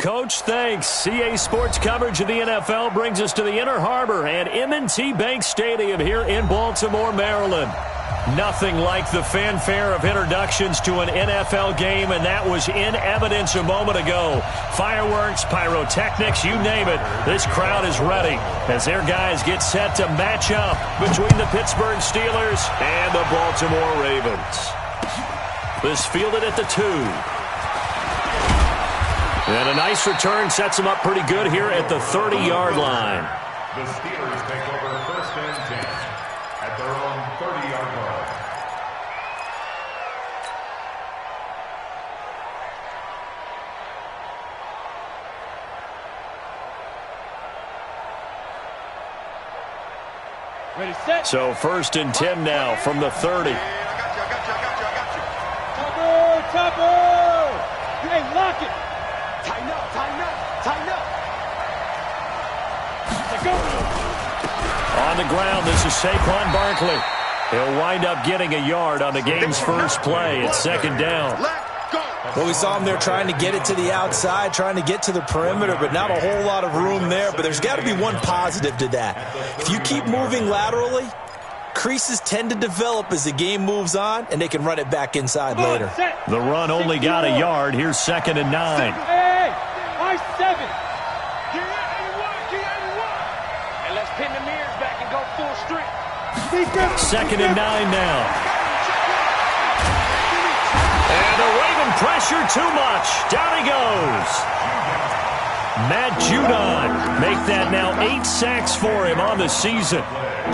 Coach. Thanks. CA Sports coverage of the NFL brings us to the Inner Harbor and M&T Bank Stadium here in Baltimore, Maryland. Nothing like the fanfare of introductions to an NFL game, and that was in evidence a moment ago. Fireworks, pyrotechnics, you name it. This crowd is ready as their guys get set to match up between the Pittsburgh Steelers and the Baltimore Ravens. This fielded at the 2. And a nice return sets them up pretty good here at the 30-yard line. The Steelers take over first and 10 at their own 30-yard line. Ready, set. So first and 10 now from the 30. I got you. Topper! Hey, lock it! Tighten up! Let's go! On the ground, this is Saquon Barkley. He'll wind up getting a yard on the game's first play. It's second down. Well, we saw him there trying to get it to the outside, trying to get to the perimeter, but not a whole lot of room there. But there's got to be one positive to that. If you keep moving laterally, creases tend to develop as the game moves on, and they can run it back inside later. The run only got a yard. Here's second and 9. Hey, I-7. And let's pin the mirrors back and go full strength. Second and 9 now. And the Raven pressure too much. Down he goes. Matt Judon make that now 8 sacks for him on the season.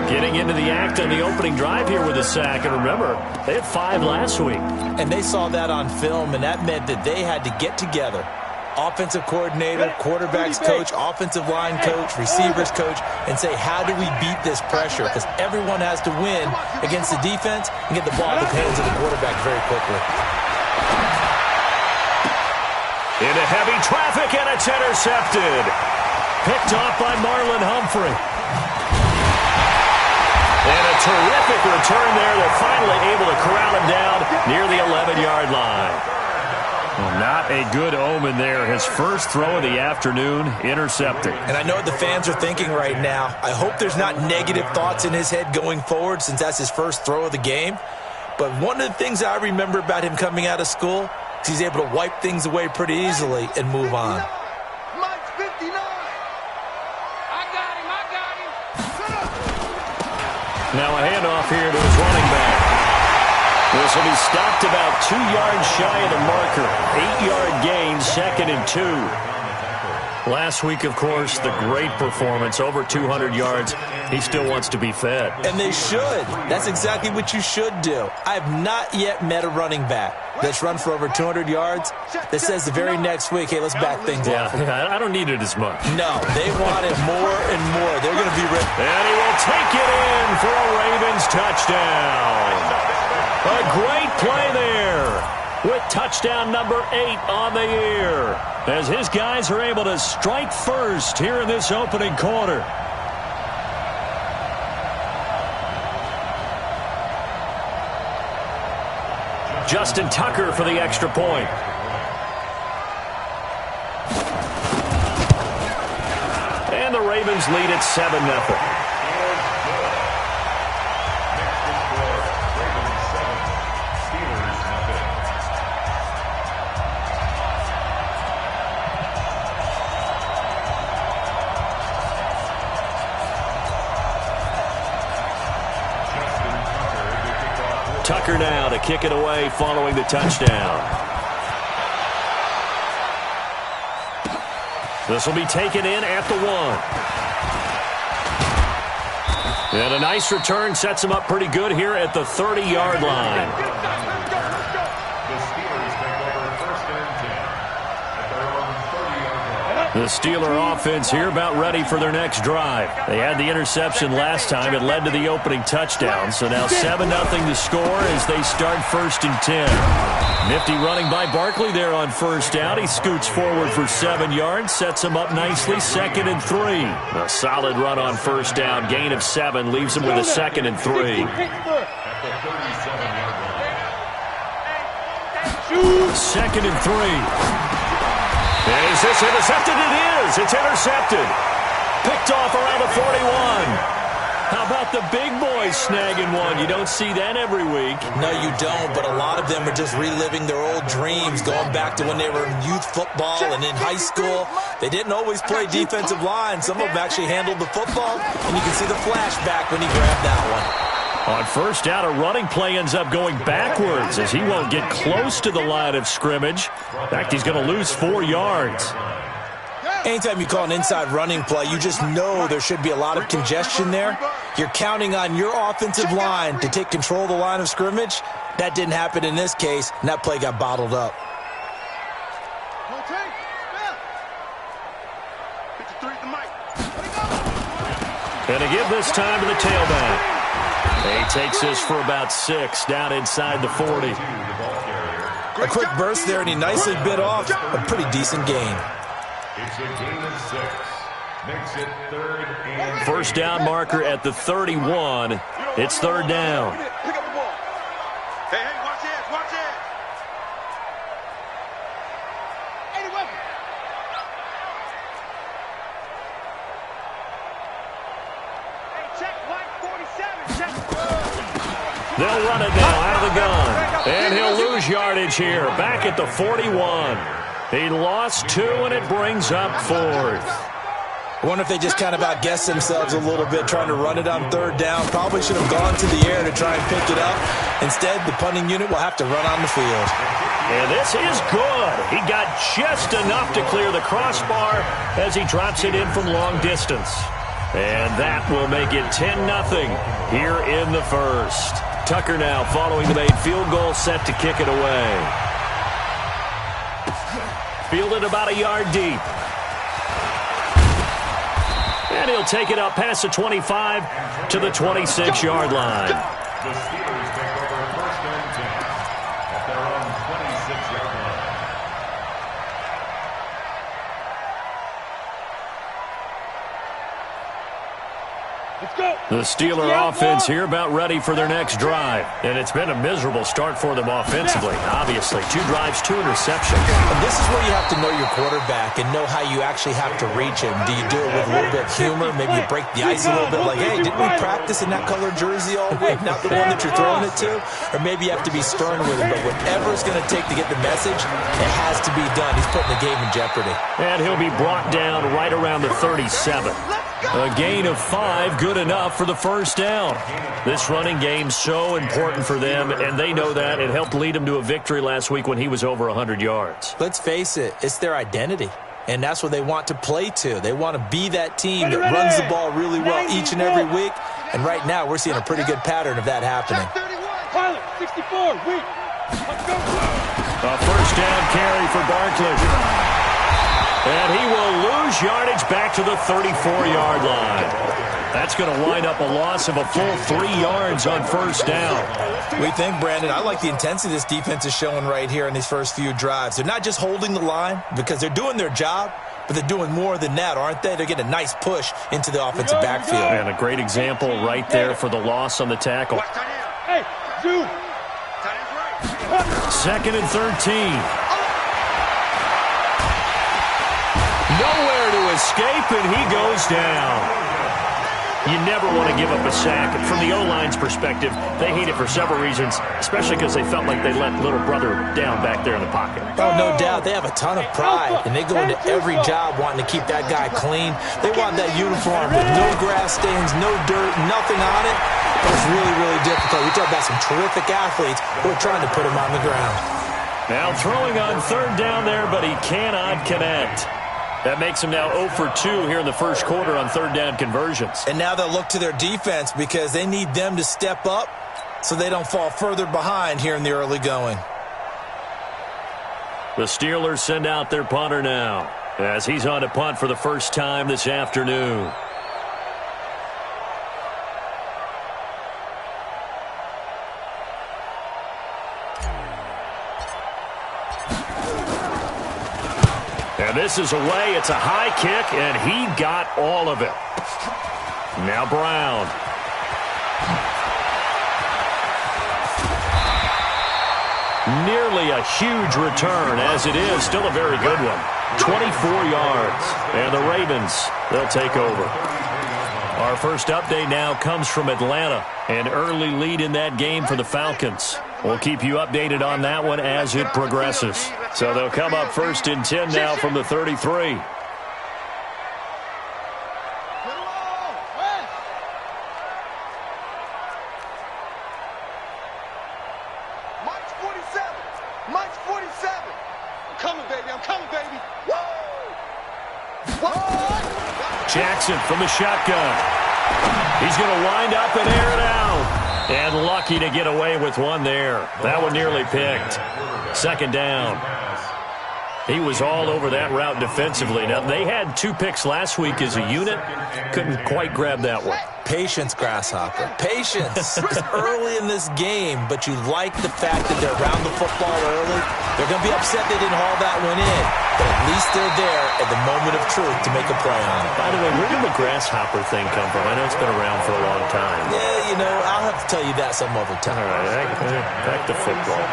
Getting into the act on the opening drive here with a sack. And remember, they had 5 last week. And they saw that on film, and that meant that they had to get together. Offensive coordinator, quarterbacks coach, offensive line coach, receivers coach, and say, how do we beat this pressure? Because everyone has to win against the defense and get the ball in the hands of the quarterback very quickly. Into heavy traffic, and it's intercepted. Picked off by Marlon Humphrey. And a terrific return there. They're finally able to corral him down near the 11-yard line. Well, not a good omen there. His first throw of the afternoon, intercepted. And I know what the fans are thinking right now. I hope there's not negative thoughts in his head going forward since that's his first throw of the game. But one of the things I remember about him coming out of school is he's able to wipe things away pretty easily and move on. Mike's 59. I got him. Now a handoff here to his running back. This will be stopped about 2 yards shy of the marker. 8-yard gain, second and 2. Last week, of course, the great performance, over 200 yards. He still wants to be fed. And they should. That's exactly what you should do. I have not yet met a running back that's run for over 200 yards that says the very next week, hey, let's back things up. Yeah, I don't need it as much. No, they want it more and more. They're going to be ready. And he will take it in for a Ravens touchdown. A great play there with touchdown number 8 on the year as his guys are able to strike first here in this opening quarter. Justin Tucker for the extra point. And the Ravens lead at 7-0. Tucker now to kick it away following the touchdown. This will be taken in at the 1. And a nice return sets him up pretty good here at the 30-yard line. The Steeler offense here about ready for their next drive. They had the interception last time. It led to the opening touchdown. So now 7-0 to score as they start first and 10. Nifty running by Barkley there on first down. He scoots forward for 7 yards. Sets him up nicely. Second and 3. A solid run on first down. Gain of 7 leaves him with a second and 3. Second and 3. And is this intercepted? It is. It's intercepted. Picked off around the 41. How about the big boys snagging one? You don't see that every week. No, you don't, but a lot of them are just reliving their old dreams, going back to when they were in youth football and in high school. They didn't always play defensive line. Some of them actually handled the football, and you can see the flashback when he grabbed that one. On first down, a running play ends up going backwards as he won't get close to the line of scrimmage. In fact, he's going to lose 4 yards. Anytime you call an inside running play, you just know there should be a lot of congestion there. You're counting on your offensive line to take control of the line of scrimmage. That didn't happen in this case, and that play got bottled up. And to give this time to the tailback. He takes this for about 6 down inside the 40. A quick burst there, and he nicely bit off a pretty decent gain. It's a gain of 6. Makes it 3rd and... First down marker at the 31. It's 3rd down. Pick up the ball. Hey, watch it, watch it. Any weapon. Hey, check white 47. Check. They'll run it now out of the gun. And he'll lose yardage here. Back at the 41. He lost 2, and it brings up 4th. I wonder if they just kind of outguessed themselves a little bit trying to run it on 3rd down. Probably should have gone to the air to try and pick it up. Instead, the punting unit will have to run on the field. And this is good. He got just enough to clear the crossbar as he drops it in from long distance. And that will make it 10-0 here in the first. Tucker now following the made field goal, set to kick it away. Fielded about a yard deep. And he'll take it up past the 25 to the 26-yard line. The Steelers take over 1st and 10 at their own 26-yard line. Let's go. The Steeler offense here about ready for their next drive. And it's been a miserable start for them offensively. Obviously, 2 drives, 2 interceptions. And this is where you have to know your quarterback and know how you actually have to reach him. Do you do it with a little bit of humor? Maybe you break the ice a little bit like, hey, didn't we practice in that colored jersey all week? Not the one that you're throwing it to? Or maybe you have to be stern with him. But whatever it's going to take to get the message, it has to be done. He's putting the game in jeopardy. And he'll be brought down right around the 37. A gain of 5, good enough for the first down. This running game so important for them, and they know that. It helped lead them to a victory last week when he was over 100 yards. Let's face it, it's their identity, and that's what they want to play to. They want to be that team that runs the ball really well each and every week, and right now we're seeing a pretty good pattern of that happening. Pilot, 64, weak. Let's go. A first down carry for Barkley. And he will lose yardage back to the 34-yard line. That's going to wind up a loss of a full 3 yards on first down. We think, Brandon, I like the intensity this defense is showing right here in these first few drives. They're not just holding the line because they're doing their job, but they're doing more than that, aren't they? They're getting a nice push into the offensive backfield. And a great example right there for the loss on the tackle. Hey, dude. 2nd and 13. Nowhere to escape, and he goes down. You never want to give up a sack. From the O-line's perspective, they hate it for several reasons, especially because they felt like they let little brother down back there in the pocket. Oh, no doubt. They have a ton of pride, and they go into every job wanting to keep that guy clean. They want that uniform with no grass stains, no dirt, nothing on it. But it's really, really difficult. We talk about some terrific athletes who are trying to put him on the ground. Now throwing on 3rd down there, but he cannot connect. That makes him now 0 for 2 here in the first quarter on 3rd down conversions. And now they'll look to their defense because they need them to step up so they don't fall further behind here in the early going. The Steelers send out their punter now as he's on to punt for the first time this afternoon. And this is away. It's a high kick, and he got all of it. Now Brown. Nearly a huge return, as it is still a very good one. 24 yards. And the Ravens, they'll take over. Our first update now comes from Atlanta. An early lead in that game for the Falcons. We'll keep you updated on that one as it progresses. So they'll come up first and 10 now from the 33. Jackson from the shotgun. He's going to wind up and air it out. And lucky to get away with one there. That one nearly picked. Second down. He was all over that route defensively. Now, they had 2 picks last week as a unit. Couldn't quite grab that one. Patience, Grasshopper. Patience. It's early in this game, but you like the fact that they're around the football early. They're going to be upset they didn't haul that one in, but at least they're there at the moment of truth to make a play on it. By the way, where did the Grasshopper thing come from? I know it's been around for a long time. Yeah, you know, I'll have to tell you that some other time. All right, back to football.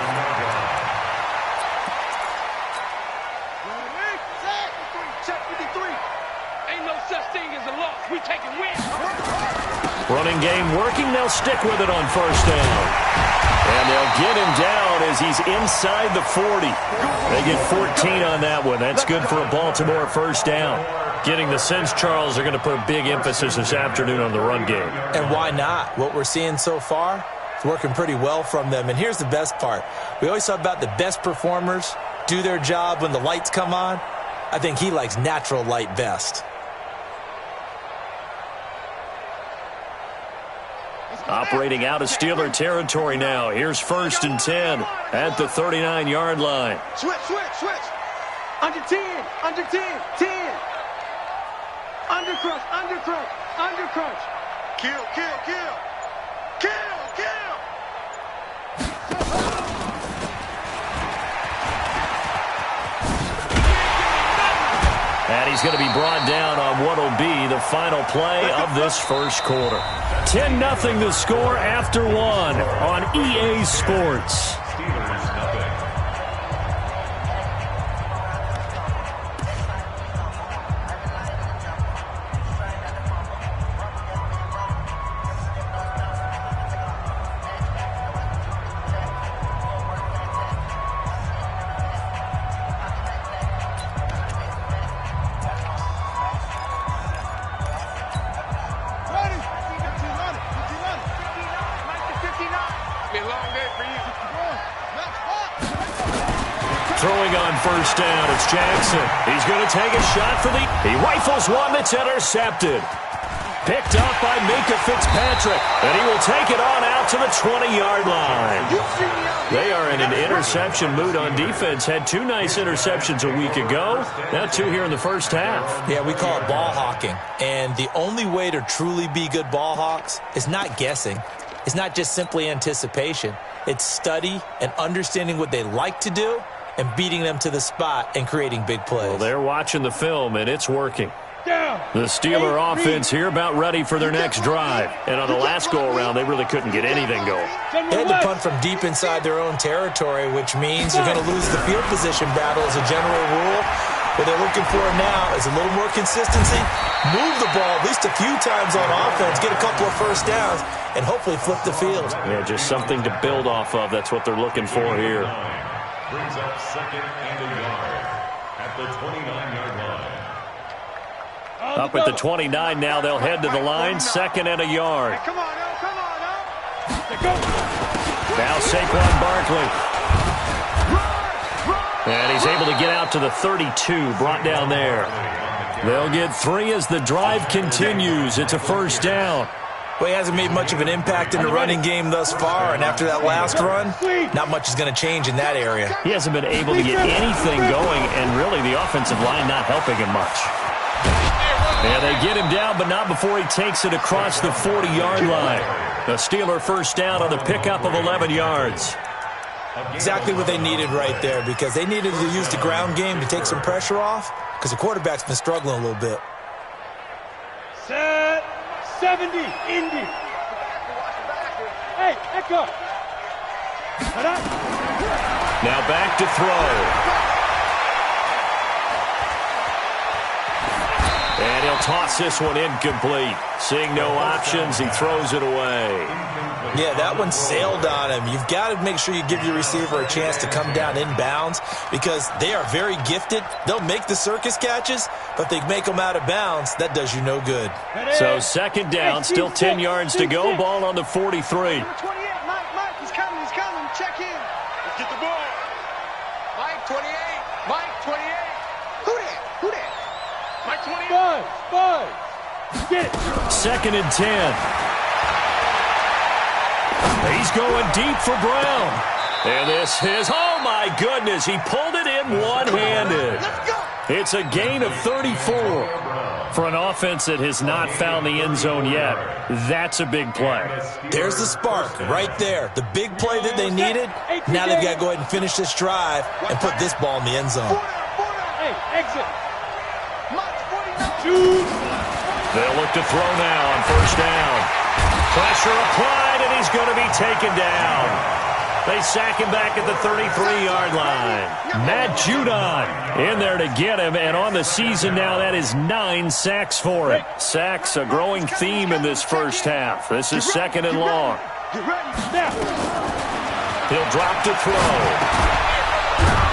Running game working. They'll stick with it on first down. And they'll get him down as he's inside the 40. They get 14 on that one. That's good for a Baltimore first down. Getting the sense, Charles, they're going to put a big emphasis this afternoon on the run game. And why not? What we're seeing so far is working pretty well from them. And here's the best part. We always talk about the best performers do their job when the lights come on. I think he likes natural light best. Operating out of Steeler territory now. Here's first and 10 at the 39-yard line. Switch. Under 10, 10. Under crunch. Kill. And he's going to be brought down on what will be the final play of this first quarter. 10-0 the score after 1 on EA Sports. Steelers nothing. Throwing on first down, it's Jackson. He's going to take a shot for He rifles one that's intercepted. Picked up by Minka Fitzpatrick, and he will take it on out to the 20-yard line. They are in an interception mood on defense. Had 2 nice interceptions a week ago. Now 2 here in the first half. Yeah, we call it ball hawking. And the only way to truly be good ball hawks is not guessing. It's not just simply anticipation. It's study and understanding what they like to do and beating them to the spot and creating big plays. Well, they're watching the film, and it's working. The Steeler offense here about ready for their next drive. And on the last go-around, they really couldn't get anything going. They had to punt from deep inside their own territory, which means you're going to lose the field position battle as a general rule. What they're looking for now is a little more consistency, move the ball at least a few times on offense, get a couple of first downs, and hopefully flip the field. Yeah, just something to build off of. That's what they're looking for here. Brings up second and a yard at the 29-yard line. Up at the 29 now, they'll head to the line, second and a yard. Come on, Now Saquon Barkley. And he's able to get out to the 32, brought down there. They'll get 3 as the drive continues. It's a first down. Well, he hasn't made much of an impact in the running game thus far, and after that last run, not much is going to change in that area. He hasn't been able to get anything going, and really the offensive line not helping him much. And they get him down, but not before he takes it across the 40-yard line. The Steeler first down on the pickup of 11 yards. Exactly what they needed right there, because they needed to use the ground game to take some pressure off, because the quarterback's been struggling a little bit. Set 70, Indy. Hey, Echo. Now back to throw. He'll toss this one incomplete. Seeing no options, he throws it away. Yeah, that one sailed on him. You've got to make sure you give your receiver a chance to come down inbounds because they are very gifted. They'll make the circus catches, but they make them out of bounds. That does you no good. So second down, still 10 yards to go. Ball on the 43. Mike, he's coming. Check in. Let's get the ball. Mike, 28. Who that? Mike, 28. Five. Get it. Second and 10. He's going deep for Brown. And this is, oh my goodness, he pulled it in one-handed. It's a gain of 34. For an offense that has not found the end zone yet, that's a big play. There's the spark right there. The big play that they needed. Now they've got to go ahead and finish this drive and put this ball in the end zone. Hey, exit. They'll look to throw now on first down. Pressure applied, and he's going to be taken down. They sack him back at the 33-yard line. Matt Judon in there to get him, and on the season now, that is 9 sacks for him. Sacks, a growing theme in this first half. This is second and long. He'll drop to throw.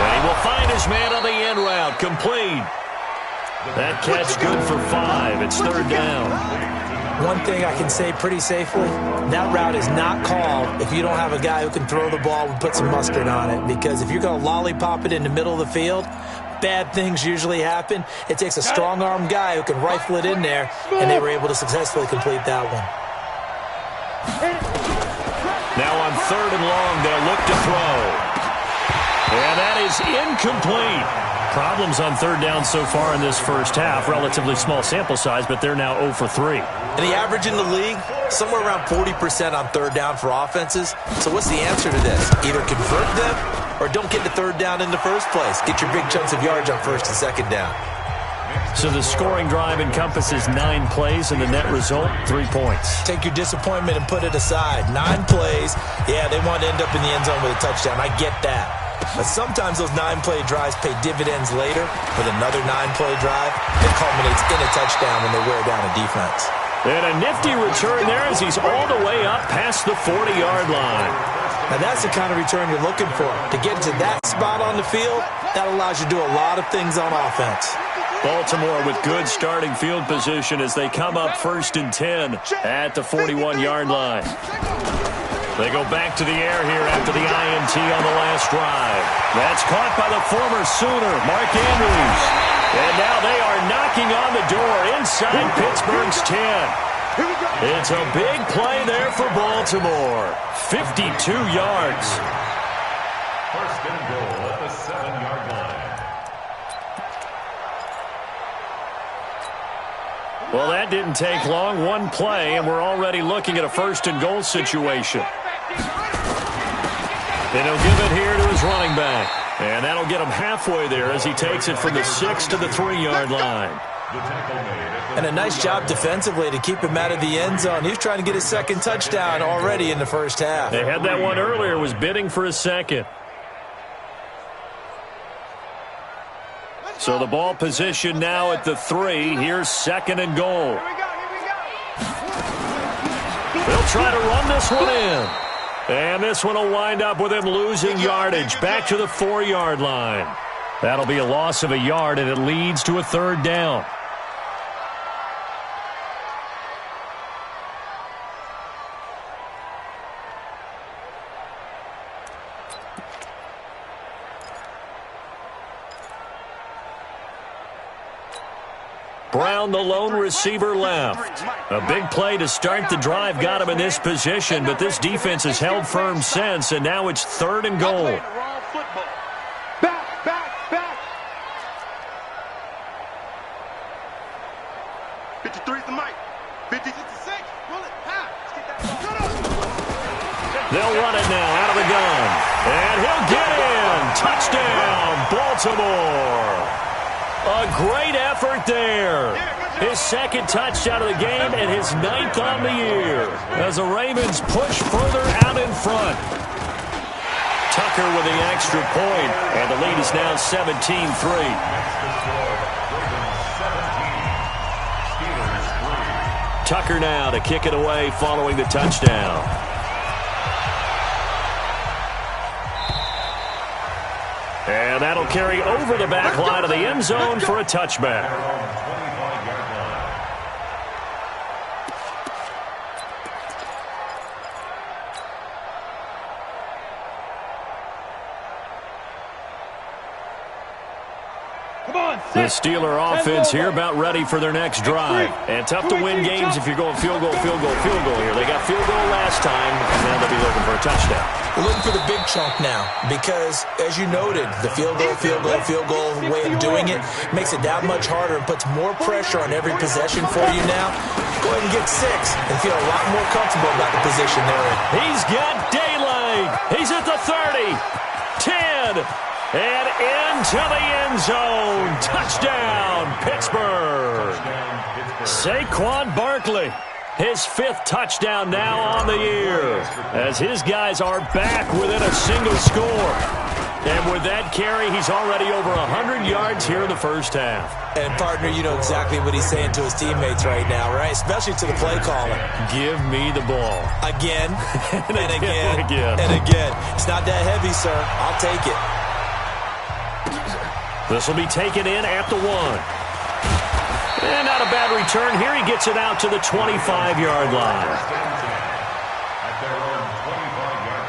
And he will find his man on the end route, complete. That catch good for 5. It's third down. One thing I can say pretty safely, that route is not called if you don't have a guy who can throw the ball and put some mustard on it. Because if you're going to lollipop it in the middle of the field, bad things usually happen. It takes a strong-arm guy who can rifle it in there, and they were able to successfully complete that one. Now on third and long, they'll look to throw. And that is incomplete. Problems on third down so far in this first half. Relatively small sample size, but they're now 0 for 3. And the average in the league, somewhere around 40% on third down for offenses. So what's the answer to this? Either convert them or don't get to third down in the first place. Get your big chunks of yards on first and second down. So the scoring drive encompasses 9 plays, and the net result, 3 points. Take your disappointment and put it aside. 9 plays. Yeah, they want to end up in the end zone with a touchdown. I get that. But sometimes those 9-play drives pay dividends later with another 9-play drive that culminates in a touchdown when they wear down a defense. And a nifty return there as he's all the way up past the 40-yard line. Now that's the kind of return you're looking for. To get to that spot on the field, that allows you to do a lot of things on offense. Baltimore with good starting field position as they come up first and 10 at the 41-yard line. They go back to the air here after the INT on the last drive. That's caught by the former Sooner, Mark Andrews. And now they are knocking on the door inside Pittsburgh's 10. It's a big play there for Baltimore. 52 yards. First and goal at the 7-yard line. Well, that didn't take long. One play, and we're already looking at a first and goal situation. And he'll give it here to his running back. And that'll get him halfway there as he takes it from the 6 to the 3-yard line. And a nice job defensively to keep him out of the end zone. He was trying to get his second touchdown already in the first half. They had that one earlier, was bidding for his second. So the ball position now at the 3. Here's second and goal. They'll try to run this one in. And this one will wind up with him losing yardage back to the 4-yard line. That'll be a loss of a yard, and it leads to a third down. Brown, the lone receiver, left. A big play to start the drive got him in this position, but this defense has held firm since, and now it's third and goal. Back. 53 is the mic. 56. Roll it. They'll run it now out of the gun. And he'll get in. Touchdown, Baltimore. A great effort there. His second touchdown of the game and his 9th on the year as the Ravens push further out in front. Tucker with the extra point, and the lead is now 17-3. Tucker now to kick it away following the touchdown. And that'll carry over the back line of the end zone for a touchback. The Steeler offense here about ready for their next drive. And tough to win games if you're going field goal here. They got field goal last time, and now they'll be looking for a touchdown. We're looking for the big chunk now because, as you noted, the field goal way of doing it makes it that much harder and puts more pressure on every possession for you now. Go ahead and get 6 and feel a lot more comfortable about the position they're in. He's got daylight. He's at the 30, 10, and into the end zone. Touchdown, Pittsburgh. Saquon Barkley, his 5th touchdown now on the year, as his guys are back within a single score. And with that carry, he's already over 100 yards here in the first half. And, partner, you know exactly what he's saying to his teammates right now, right? Especially to the play caller. Give me the ball. Again, and again, again. and again. It's not that heavy, sir. I'll take it. This will be taken in at the 1. And not a bad return here. He gets it out to the 25-yard line. At their own 25-yard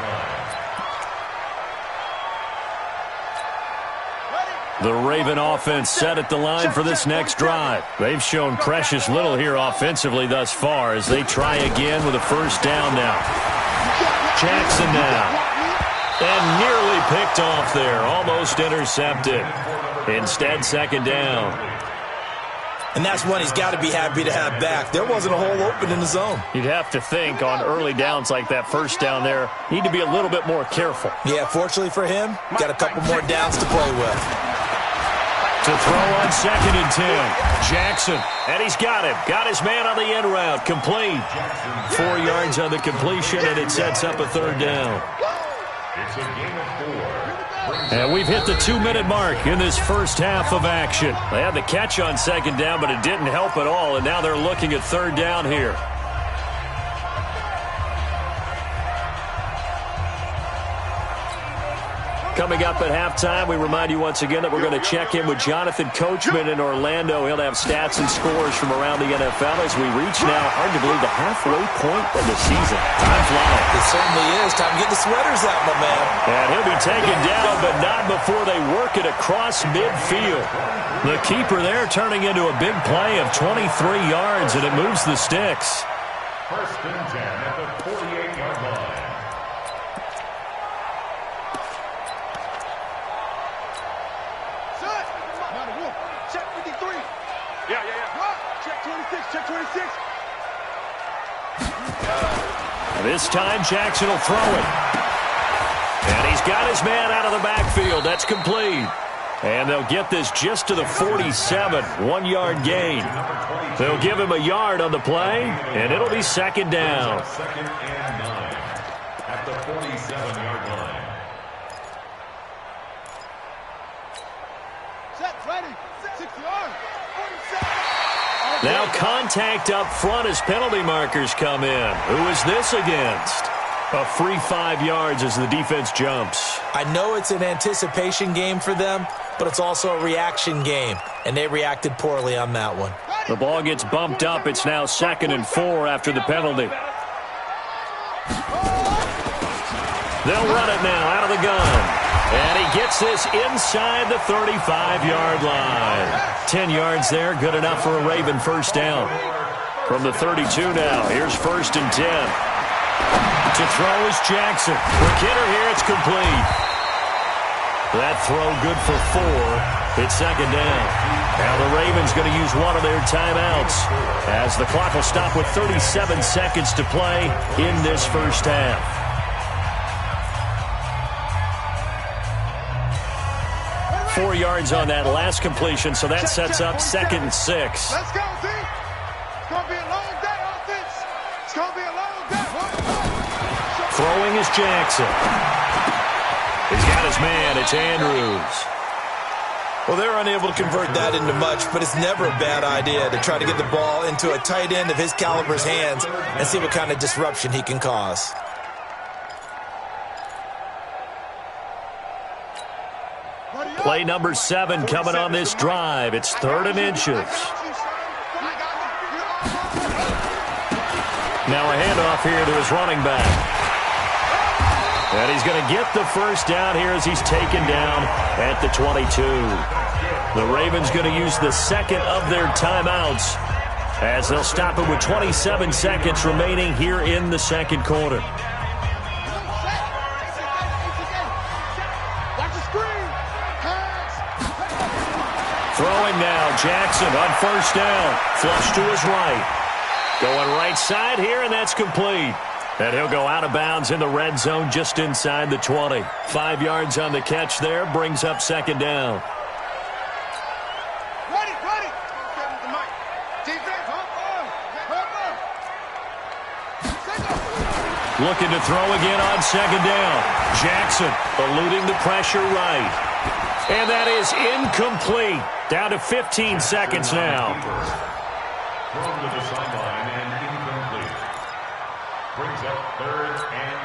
line. The Raven offense set at the line for this next drive. They've shown precious little here offensively thus far as they try again with a first down now. Jackson now. And nearly picked off there. Almost intercepted. Instead, second down. And that's one he's got to be happy to have back. There wasn't a hole open in the zone. You'd have to think on early downs like that first down there, need to be a little bit more careful. Yeah, fortunately for him, got a couple more downs to play with. To throw on 2nd and 10. Jackson, and he's got him. Got his man on the end route. Complete. 4 yards on the completion, and it sets up a third down. It's a game of 4. And we've hit the 2-minute mark in this first half of action. They had the catch on second down, but it didn't help at all, and now they're looking at third down here. Coming up at halftime, we remind you once again that we're going to check in with Jonathan Coachman in Orlando. He'll have stats and scores from around the NFL as we reach now, hard to believe, the halfway point of the season. Time flies. It certainly is. Time to get the sweaters out, my man. And he'll be taken down, but not before they work it across midfield. The keeper there turning into a big play of 23 yards, and it moves the sticks. 1st and 10 at the 48-yard line. Check 53. Yeah. Check 26. Check 26. This time, Jackson will throw it. And he's got his man out of the backfield. That's complete. And they'll get this just to the 47, 1-yard gain. They'll give him a yard on the play, and it'll be second down. 2nd and 9 at the 47-yard line. Set, ready. 60 yards. 47. Now contact up front as penalty markers come in. Who is this against? A free 5 yards as the defense jumps. I know it's an anticipation game for them, but it's also a reaction game, and they reacted poorly on that one. The ball gets bumped up. It's now 2nd and 4 after the penalty. They'll run it now out of the gun. And he gets this inside the 35-yard line. 10 yards there, good enough for a Raven first down. From the 32 now, here's 1st and 10. To throw is Jackson. For Kidder here, it's complete. That throw good for 4. It's second down. Now the Ravens going to use one of their timeouts as the clock will stop with 37 seconds to play in this first half. Four yards on that last completion, so that sets up 2nd and 6. Let's go, team. It's going to be a long day, offense. It's going to be a long day. Throwing is Jackson. He's got his man. It's Andrews. Well, they're unable to convert that into much, but it's never a bad idea to try to get the ball into a tight end of his caliber's hands and see what kind of disruption he can cause. Play number 7 coming on this drive. It's 3rd and inches. Now a handoff here to his running back. And he's going to get the first down here as he's taken down at the 22. The Ravens going to use the second of their timeouts as they'll stop it with 27 seconds remaining here in the second quarter. Throwing now, Jackson on first down. Flush to his right. Going right side here, and that's complete. And he'll go out of bounds in the red zone just inside the 20. 5 yards on the catch there, brings up second down. Looking to throw again on second down. Jackson eluding the pressure right. And that is incomplete. Down to 15 seconds now. Thrown to the sideline and incomplete. Brings up 3rd and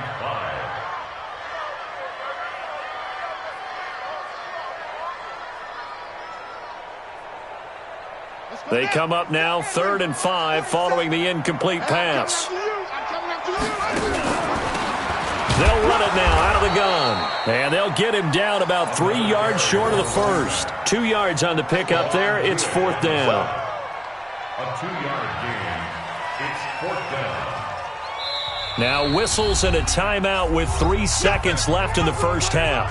5. They come up now 3rd and 5 following the incomplete pass. They'll run it now out of the gun. And they'll get him down about 3 yards short of the first. 2 yards on the pickup there. It's 4th down. A 2-yard gain. It's 4th down. Now whistles and a timeout with 3 seconds left in the first half.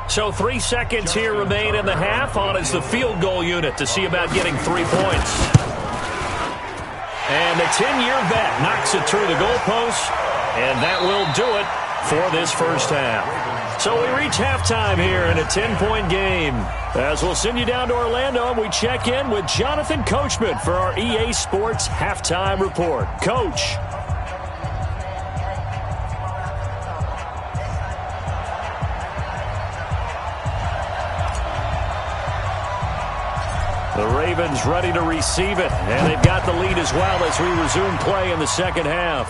So 3 seconds here remain in the half. On is the field goal unit to see about getting 3 points. And the 10-year vet knocks it through the goalpost. And that will do it for this first half. So we reach halftime here in a 10-point game. As we'll send you down to Orlando, and we check in with Jonathan Coachman for our EA Sports Halftime Report. Coach. The Ravens ready to receive it, and they've got the lead as well as we resume play in the second half.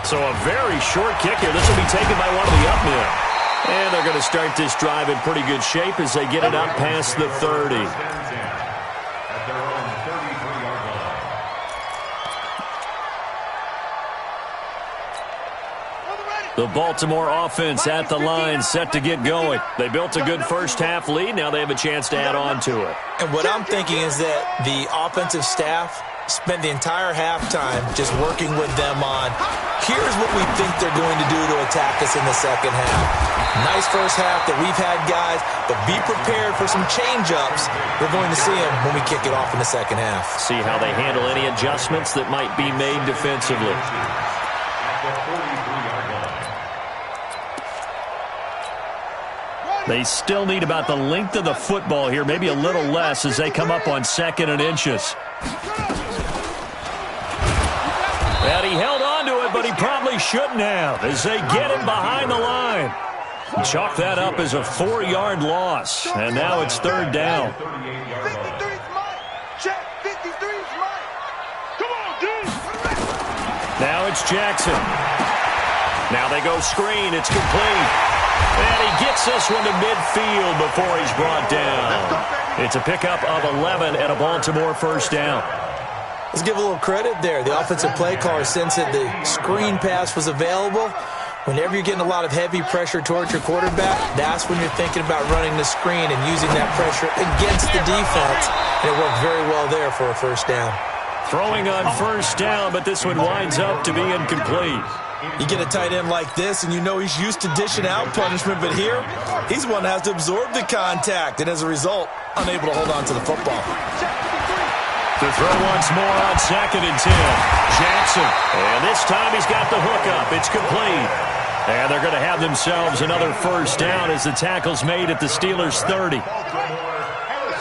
So a very short kick here. This will be taken by one of the up men. And they're going to start this drive in pretty good shape as they get it up past the 30. At their own 33-yard line. The Baltimore offense at the line, set to get going. They built a good first-half lead. Now they have a chance to add on to it. And what I'm thinking is that the offensive staff spent the entire halftime just working with them on, here's what we think they're going to do to attack us in the second half. Nice first half that we've had, guys, but be prepared for some change-ups. We're going to see them when we kick it off in the second half. See how they handle any adjustments that might be made defensively. At the 43-yard line. They still need about the length of the football here, maybe a little less as they come up on 2nd and inches. And he held on to it, but he probably shouldn't have as they get him behind the line. Chalk that up as a 4-yard loss, and now it's 3rd down. 53's mine. Check. 53's mine. Come on, dude. Now it's Jackson. Now they go screen. It's complete. And he gets this one to midfield before he's brought down. It's a pickup of 11 and a Baltimore first down. Let's give a little credit there. The offensive play caller sensed that the screen pass was available. Whenever you're getting a lot of heavy pressure towards your quarterback, that's when you're thinking about running the screen and using that pressure against the defense. And it worked very well there for a first down. Throwing on first down, but this one winds up to be incomplete. You get a tight end like this, and you know he's used to dishing out punishment, but here, he's one that has to absorb the contact, and as a result, unable to hold on to the football. To throw once more on 2nd and 10. Jackson. And this time he's got the hookup. It's complete. And they're going to have themselves another first down as the tackle's made at the Steelers' 30.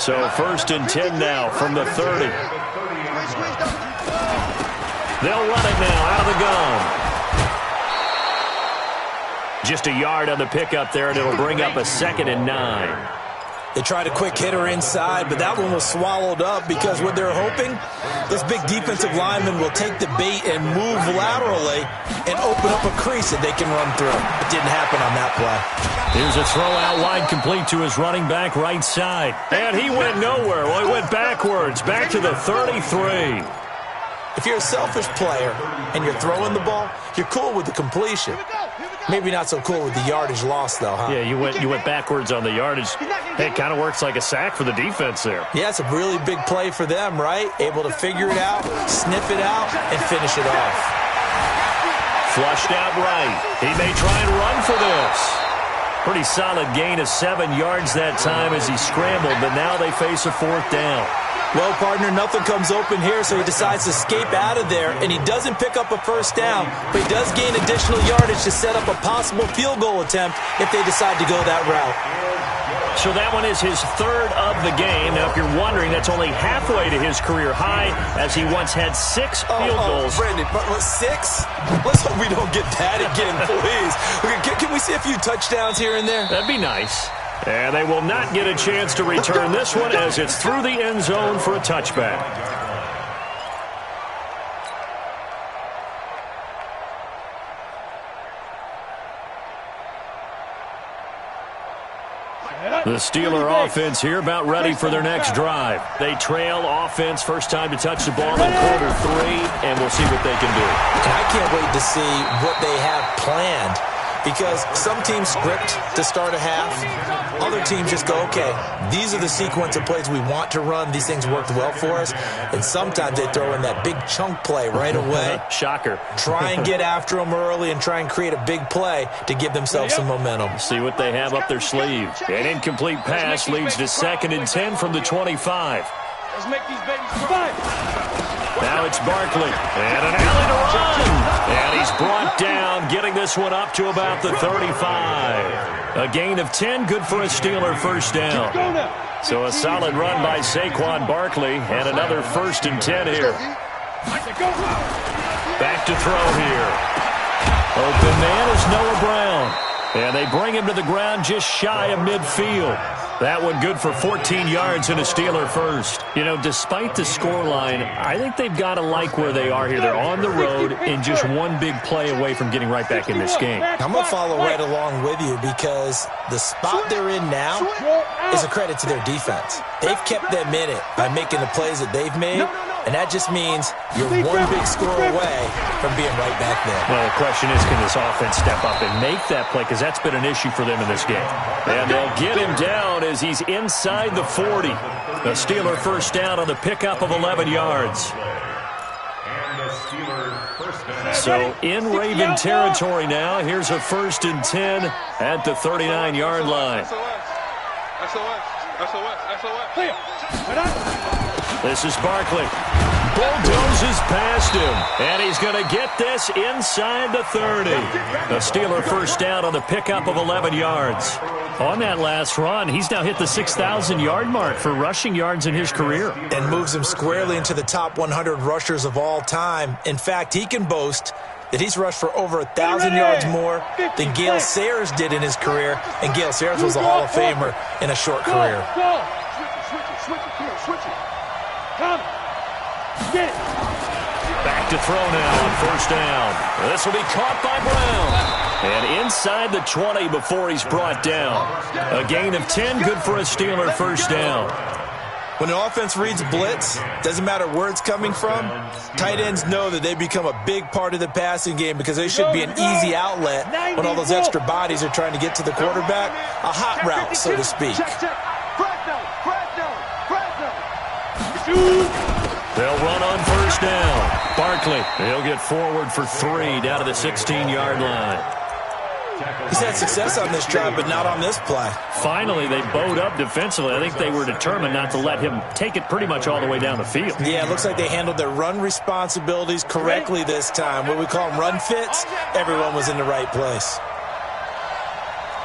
So 1st and 10 now from the 30. They'll run it now out of the gun. Just a yard on the pickup there, and it'll bring up a 2nd and 9. They tried a quick hitter inside, but that one was swallowed up because what they're hoping, those big defensive linemen will take the bait and move laterally and open up a crease that they can run through. It didn't happen on that play. Here's a throw out wide, complete to his running back right side. And he went nowhere. Well, he went backwards, back to the 33. If you're a selfish player and you're throwing the ball, you're cool with the completion. Maybe not so cool with the yardage loss, though, huh? Yeah, you went backwards on the yardage. Hey, it kind of works like a sack for the defense there. Yeah, it's a really big play for them, right? Able to figure it out, sniff it out, and finish it off. Flushed out right. He may try and run for this. Pretty solid gain of 7 yards that time as he scrambled, but now they face a 4th down. Well, partner, nothing comes open here, so he decides to escape out of there, and he doesn't pick up a 1st down, but he does gain additional yardage to set up a possible field goal attempt if they decide to go that route. So that one is his 3rd of the game. Now, if you're wondering, that's only halfway to his career high, as he once had 6 field goals. Brandon, but 6? Let's hope we don't get that again, please. Can we see a few touchdowns here and there? That'd be nice. And they will not get a chance to return this one as it's through the end zone for a touchback. The Steeler offense here about ready for their next drive. They trail offense, first time to touch the ball in quarter 3, and we'll see what they can do. And I can't wait to see what they have planned. Because some teams script to start a half. Other teams just go, okay, these are the sequence of plays we want to run. These things worked well for us. And sometimes they throw in that big chunk play right away. Shocker. Try and get after them early and try and create a big play to give themselves some momentum. See what they have up their sleeve. An incomplete pass leads to 2nd and 10 from the 25. Let's make these babies fight. Now it's Barkley. And an alley to run. And he's brought down, getting this one up to about the 35. A gain of 10, good for a Steeler 1st down. So a solid run by Saquon Barkley, and another 1st and 10 here. Back to throw here. Open man is Noah Brown. And they bring him to the ground just shy of midfield. That one good for 14 yards and a Steeler 1st. You know, despite the scoreline, I think they've got to like where they are here. They're on the road and just one big play away from getting right back in this game. I'm going to follow right along with you because the spot they're in now is a credit to their defense. They've kept them in it by making the plays that they've made, and that just means you're one big score away from being right back there. Well, the question is, can this offense step up and make that play? Because that's been an issue for them in this game. And they'll get him down as he's inside the 40. The Steeler 1st down on the pickup of 11 yards. So in Raven territory now, here's a 1st and 10 at the 39-yard line. This is Barkley. Bulldozes past him, and he's going to get this inside the 30. A Steeler 1st down on the pickup of 11 yards. On that last run, he's now hit the 6,000-yard mark for rushing yards in his career. And moves him squarely into the top 100 rushers of all time. In fact, he can boast that he's rushed for over 1,000 yards more than Gale Sayers did in his career, and Gale Sayers was a Hall of Famer in a short career. Back to throw now on 1st down. This will be caught by Brown. And inside the 20 before he's brought down. A gain of 10, good for a Steeler 1st down. When an offense reads blitz, doesn't matter where it's coming from, tight ends know that they become a big part of the passing game because they should be an easy outlet when all those extra bodies are trying to get to the quarterback. A hot route, so to speak. They'll run on 1st down. Barkley, he'll get forward for 3 down to the 16-yard line. He's had success on this drive, but not on this play. Finally, they bowed up defensively. I think they were determined not to let him take it pretty much all the way down the field. Yeah, it looks like they handled their run responsibilities correctly this time. What we call them run fits, everyone was in the right place.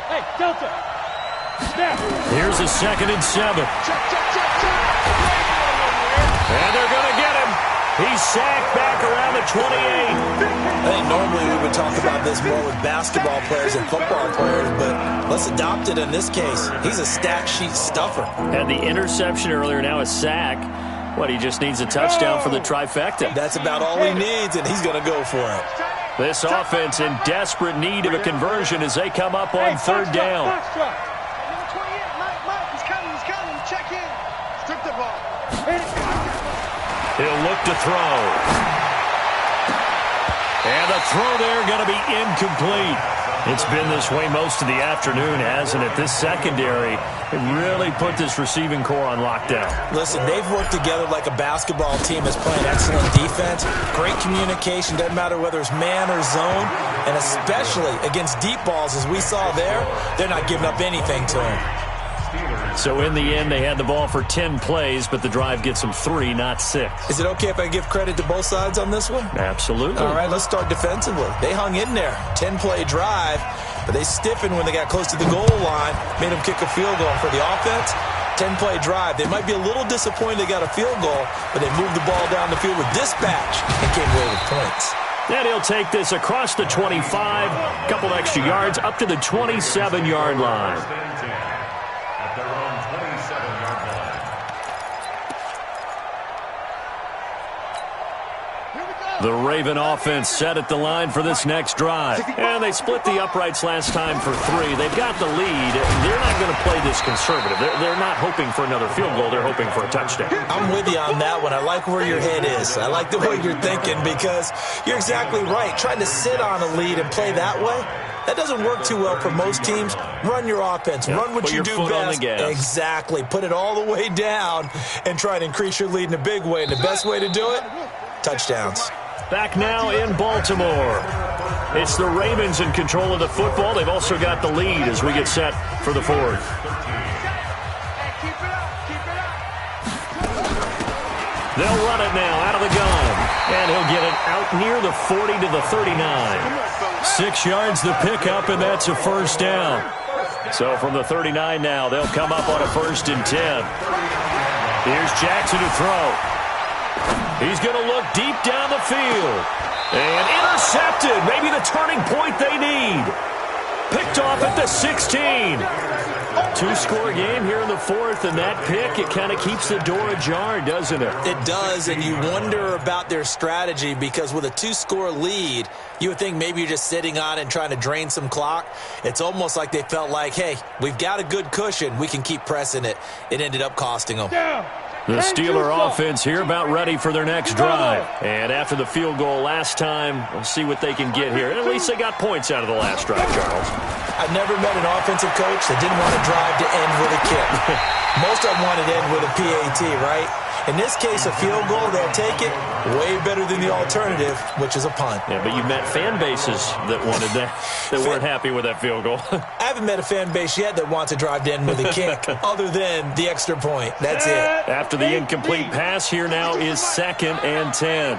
Hey, Delta. Here's a 2nd and 7. And they're going to get him. He's sacked back around the 28. I think normally we would talk about this more with basketball players and football players, but let's adopt it in this case. He's a stat sheet stuffer. Had the interception earlier, now a sack. What, he just needs a touchdown for the trifecta. That's about all he needs, and he's going to go for it. This offense in desperate need of a conversion as they come up on third down. Number 28, Mike, he's coming. Check in. Strip the ball. He'll look to throw. And the throw there going to be incomplete. It's been this way most of the afternoon, hasn't it? This secondary really put this receiving core on lockdown. Listen, they've worked together like a basketball team that's playing excellent defense. Great communication, doesn't matter whether it's man or zone. And especially against deep balls, as we saw there, they're not giving up anything to them. So in the end, they had the ball for 10 plays, but the drive gets them 3, not 6. Is it okay if I give credit to both sides on this one? Absolutely. All right, let's start defensively. They hung in there. 10-play drive, but they stiffened when they got close to the goal line, made them kick a field goal. For the offense, 10-play drive. They might be a little disappointed they got a field goal, but they moved the ball down the field with dispatch and came away with points. And he'll take this across the 25, couple extra yards, up to the 27-yard line. The Raven offense set at the line for this next drive. And they split the uprights last time for 3. They've got the lead. They're not going to play this conservative. They're not hoping for another field goal. They're hoping for a touchdown. I'm with you on that one. I like where your head is. I like the way you're thinking because you're exactly right. Trying to sit on a lead and play that way, that doesn't work too well for most teams. Run your offense. Run what you do best. Exactly. Put it all the way down and try to increase your lead in a big way. And the best way to do it, touchdowns. Back now in Baltimore. It's the Ravens in control of the football. They've also got the lead as we get set for the fourth. They'll run it now out of the gun. And he'll get it out near the 40 to the 39. 6 yards the pickup, and that's a first down. So from the 39 now, they'll come up on a 1st and 10. Here's Jackson to throw. He's going to look deep down the field. And intercepted. Maybe the turning point they need. Picked off at the 16. 2-score game here in the fourth, and that pick, it kind of keeps the door ajar, doesn't it? It does, and you wonder about their strategy because with a 2-score lead, you would think maybe you're just sitting on it and trying to drain some clock. It's almost like they felt like, hey, we've got a good cushion. We can keep pressing it. It ended up costing them. The Steeler offense here about ready for their next drive. And after the field goal last time, we'll see what they can get here. And at least they got points out of the last drive, Charles. I've never met an offensive coach that didn't want to drive to end with a kick. Most of them wanted to end with a PAT, right? In this case, a field goal, they'll take it way better than the alternative, which is a punt. Yeah, but you've met fan bases that wanted that, that weren't happy with that field goal. I haven't met a fan base yet that wants to drive to end with a kick, other than the extra point. That's it. After the incomplete pass, here now is 2nd and 10.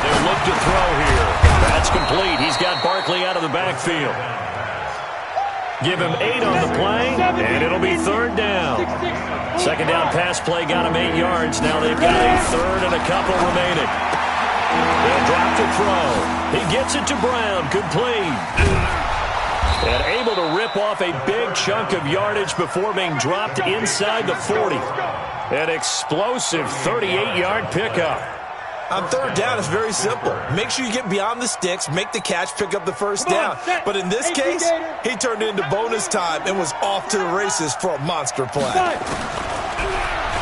They'll look to throw here. That's complete. He's got Barkley out of the backfield. Give him 8 on the play, and it'll be 3rd down. 2nd down pass play got him 8 yards. Now they've got a 3rd and a couple remaining. They'll drop to throw. He gets it to Brown, complete. And able to rip off a big chunk of yardage before being dropped inside the 40. An explosive 38-yard pickup. On 3rd down, it's very simple. Make sure you get beyond the sticks, make the catch, pick up the 1st down. But in this case, he turned it into bonus time and was off to the races for a monster play.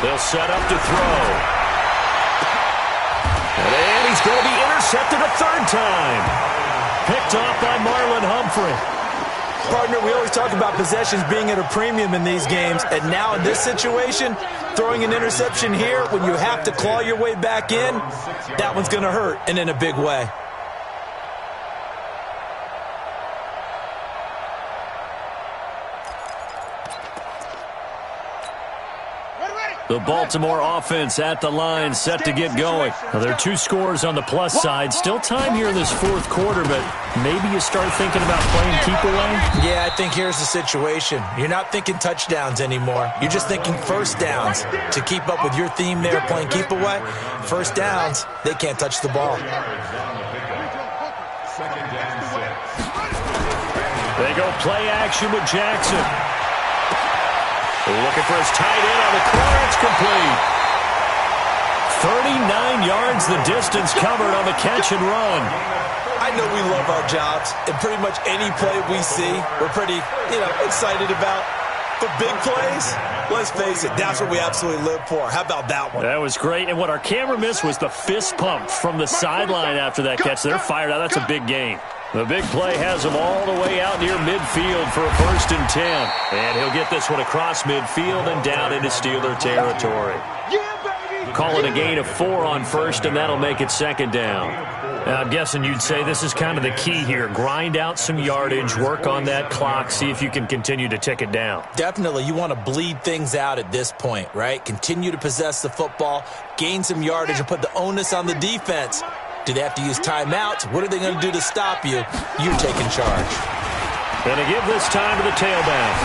They'll set up to throw. And he's going to be intercepted a 3rd time. Picked off by Marlon Humphrey. Partner, we always talk about possessions being at a premium in these games, and now in this situation, throwing an interception here when you have to claw your way back in, that one's going to hurt, and in a big way. The Baltimore offense at the line, set to get going. Now, there are 2 scores on the plus side. Still time here in this fourth quarter, but maybe you start thinking about playing keep away? Yeah, I think here's the situation. You're not thinking touchdowns anymore. You're just thinking first downs. To keep up with your theme there, playing keep away, first downs, they can't touch the ball. They go play action with Jackson. Looking for his tight end on the corner. It's complete. 39 yards the distance covered on the catch and run. I know we love our jobs, and pretty much any play we see, we're pretty, excited about. But big plays, let's face it, that's what we absolutely live for. How about that one? That was great, and what our camera missed was the fist pump from the sideline after that catch. They're fired out. That's a big gain. The big play has him all the way out near midfield for a 1st and 10. And he'll get this one across midfield and down into Steeler territory. Call it a gain of 4 on 1st, and that'll make it 2nd down. Now, I'm guessing you'd say this is kind of the key here. Grind out some yardage, work on that clock, see if you can continue to tick it down. Definitely. You want to bleed things out at this point, right? Continue to possess the football, gain some yardage, and put the onus on the defense. Do they have to use timeouts? What are they going to do to stop you? You're taking charge. Going to give this time to the tailback.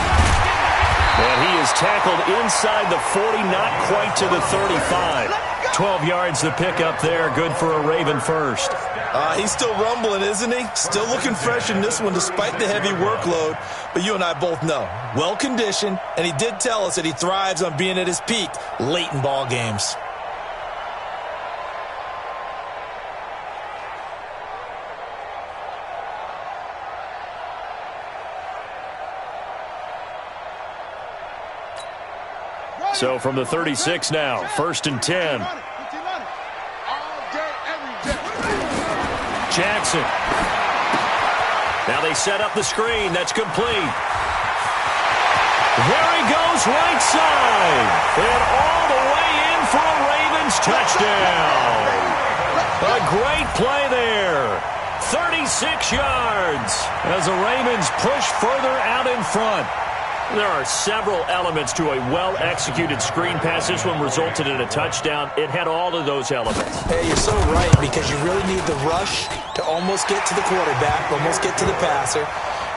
And he is tackled inside the 40, not quite to the 35. 12 yards the pickup there. Good for a Raven first. He's still rumbling, isn't he? Still looking fresh in this one despite the heavy workload. But you and I both know, well-conditioned, and he did tell us that he thrives on being at his peak late in ball games. So from the 36 now, 1st and 10. Jackson. Now they set up the screen. That's complete. There he goes, right side. And all the way in for a Ravens touchdown. A great play there. 36 yards as the Ravens push further out in front. There are several elements to a well-executed screen pass. This one resulted in a touchdown. It had all of those elements. Hey, you're so right, because you really need the rush to almost get to the quarterback, almost get to the passer.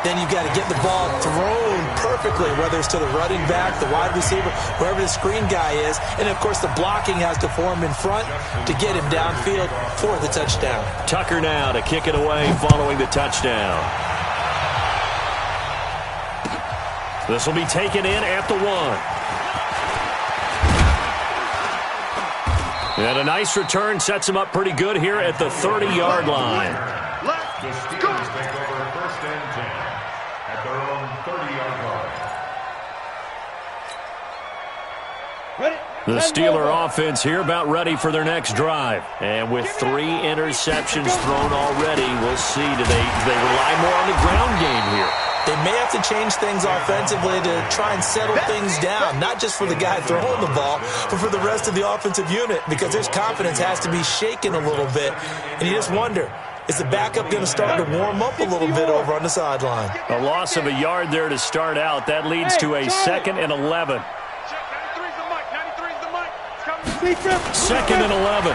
Then you've got to get the ball thrown perfectly, whether it's to the running back, the wide receiver, wherever the screen guy is. And, of course, the blocking has to form in front to get him downfield for the touchdown. Tucker now to kick it away following the touchdown. This will be taken in at the 1. And a nice return sets him up pretty good here at the 30-yard line. The Steelers take over 1st and 10 at their own 30-yard line. The Steeler offense here about ready for their next drive. And with 3 interceptions thrown already, we'll see. Do they rely more on the ground game here? They may have to change things offensively to try and settle things down, not just for the guy throwing the ball, but for the rest of the offensive unit, because his confidence has to be shaken a little bit. And you just wonder, is the backup going to start to warm up a little bit over on the sideline? A loss of a yard there to start out. That leads to a 2nd and 11. 2nd and 11.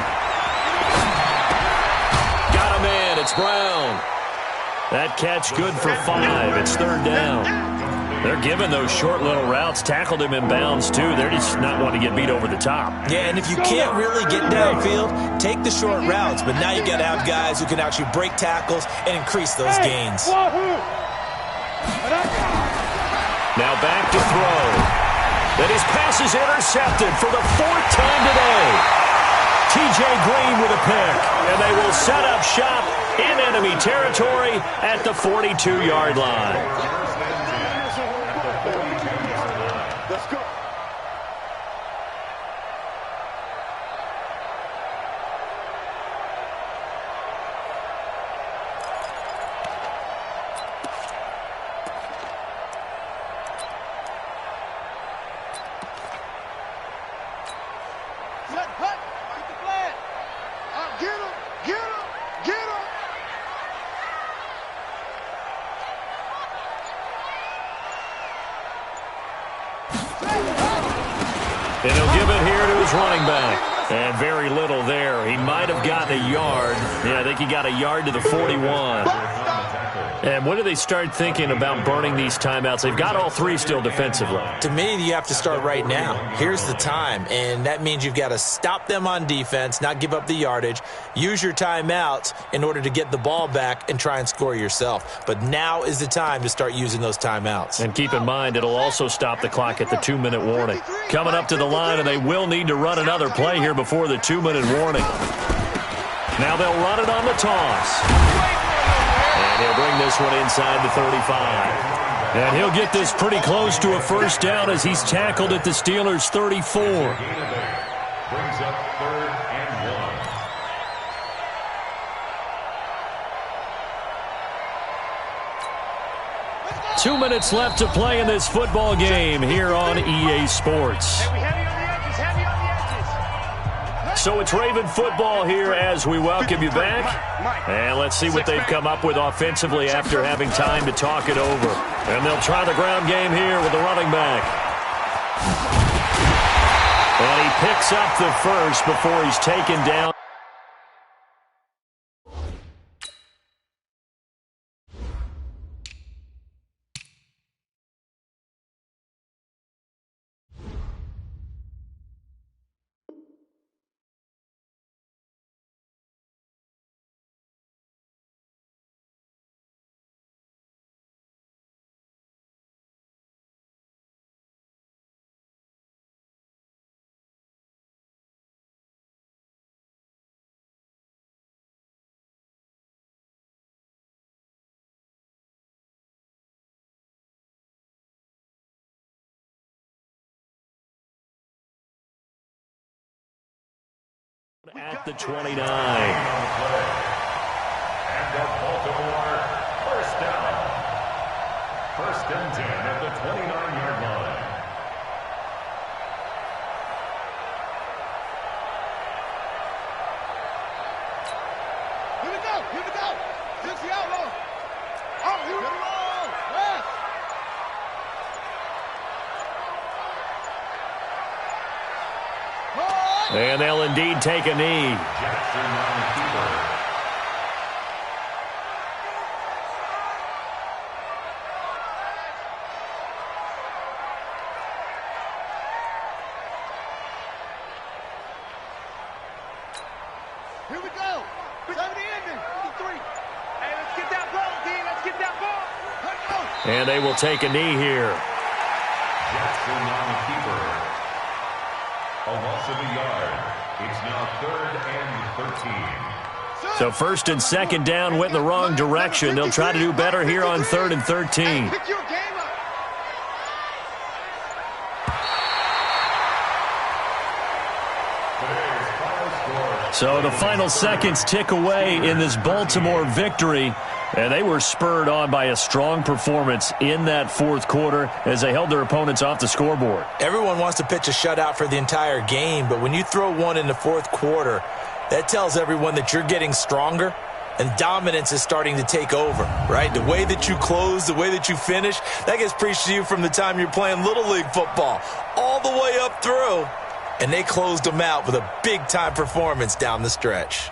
Got him in. It's Brown. That catch good for 5. It's 3rd down. They're giving those short little routes. Tackled him in bounds, too. They're just not wanting to get beat over the top. Yeah, and if you can't really get downfield, take the short routes. But now you got to have guys who can actually break tackles and increase those gains. Now back to throw. Then his pass is intercepted for the 4th time today. T.J. Green with a pick. And they will set up shop in enemy territory at the 42-yard line. Let's go. And he'll give it here to his running back. And very little there. He might have gotten a yard. Yeah, I think he got a yard to the 41. And when do they start thinking about burning these timeouts? They've got all three still defensively. To me, you have to start right now. Here's the time, and that means you've got to stop them on defense, not give up the yardage, use your timeouts in order to get the ball back and try and score yourself. But now is the time to start using those timeouts. And keep in mind, it'll also stop the clock at the 2-minute warning. Coming up to the line, and they will need to run another play here before the 2-minute warning. Now they'll run it on the toss. And he'll bring this one inside the 35. And he'll get this pretty close to a first down as he's tackled at the Steelers' 34. Brings up 3rd and 1. 2 minutes left to play in this football game here on EA Sports. So it's Raven football here as we welcome you back. And let's see what they've come up with offensively after having time to talk it over. And they'll try the ground game here with the running back. And he picks up the first before he's taken down. At the 29. And the Baltimore first down. 1st and 10 at the 29-yard line. Here we go. Here we go. Here's the outlaw. Oh, here we go. Yes. And they'll indeed take a knee. Jackson on the keeper. Here we go. We're to the ending. 3. Hey, let's get that ball, D. Let's get that ball. Let's go. And they will take a knee here. Jackson on the keeper. A loss of a yard. It's now 3rd and 13. So 1st and 2nd down went in the wrong direction. They'll try to do better here on 3rd and 13. Pick your game up. So the final seconds tick away in this Baltimore victory. And they were spurred on by a strong performance in that 4th quarter as they held their opponents off the scoreboard. Everyone wants to pitch a shutout for the entire game, but when you throw one in the 4th quarter, that tells everyone that you're getting stronger and dominance is starting to take over, right? The way that you close, the way that you finish, that gets preached to you from the time you're playing Little League football all the way up through. And they closed them out with a big-time performance down the stretch.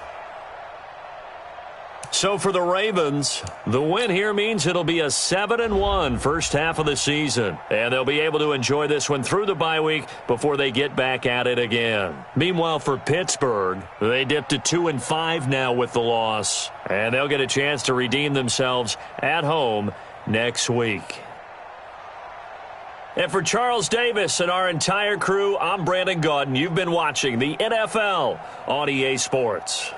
So for the Ravens, the win here means it'll be a 7-1 first half of the season. And they'll be able to enjoy this one through the bye week before they get back at it again. Meanwhile, for Pittsburgh, they dipped to 2-5 now with the loss. And they'll get a chance to redeem themselves at home next week. And for Charles Davis and our entire crew, I'm Brandon Gaudin. You've been watching the NFL on EA Sports.